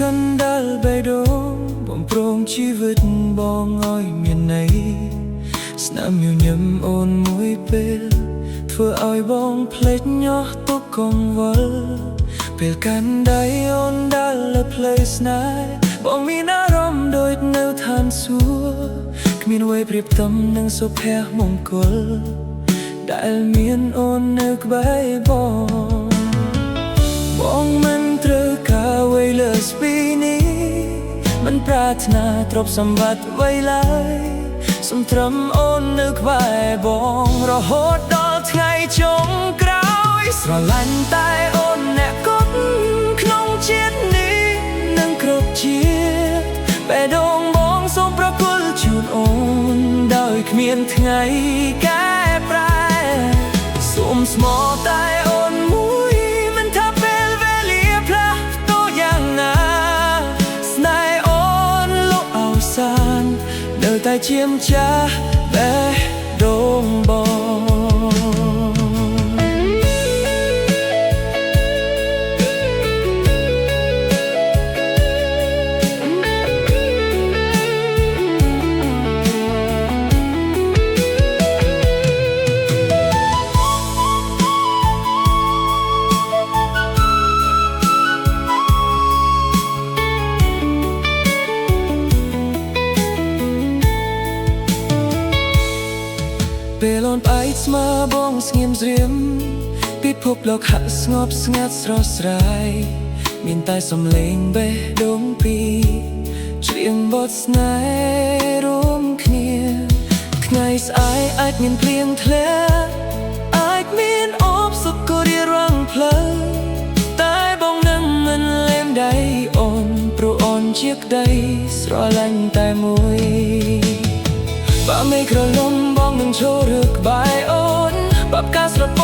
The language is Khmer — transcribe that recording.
កណ្ដាលបេះដូងបំប្រងជីវិតបងឲ្យមានន័យស្នាមញញឹមអូនមួយពេលធ្វើឲ្យបងភ្លេចញាស់ទុកកង្វល់ពេលកាន់ដៃអូនដើរលើផ្លូវស្នេហ៍បងមានអារម្មណ៍ដូចនៅឋានសួគ៌គ្មានអ្វីប្រៀបផ្ទឹមនឹងសុភមង្គលដែលមានអូននៅក្បែរបងមិនត្រូវការអ្វីលើសពីនេះមិនប្រាថ្នាទ្រព្យសម្បត្តិអ្វីឡើយសូមត្រឹមអូននៅក្បែរបងរហូតដល់ថ្ងៃចុងក្រោយស្រឡាញ់តែអូនអ្នកគត់ក្នុងជាតិនេះនឹងគ្រប់ជាតិបេះដូងបងសូមប្រគល់ជូនអូនដោយគ្មានថ្ងៃកែប្រែសូមស្មោះតែអូនមួយមិនថាពេលវេលាផ្លាស់ប្ដូរយ៉ាងណាស្នេហ៍អូនលោកអវសាននៅតែជាម្ចាស់បេះដូងបងពេលអូនផ្អែកស្មើបងស្ងៀមស្រៀមពិភពលោកហាក់ស្ងប់ស្ងាត់ស្រស់ស្រាយមានតែសំឡេងបេះដូងពីរច្រៀងបទស្នេហ៍រួមគ្នាថ្ងៃស្អែកអាចមានភ្លៀងធ្លាក់អាចមានអបសុគរារាំងផ្លូវតែបងនឹងមិនលែងដៃអូនព្រោះអូនជាក្តីស្រឡាញ់តែមួយបើមេឃក្រឡុំបងនឹងចូលឬក្បែរអូនបើផ្កាស្រត់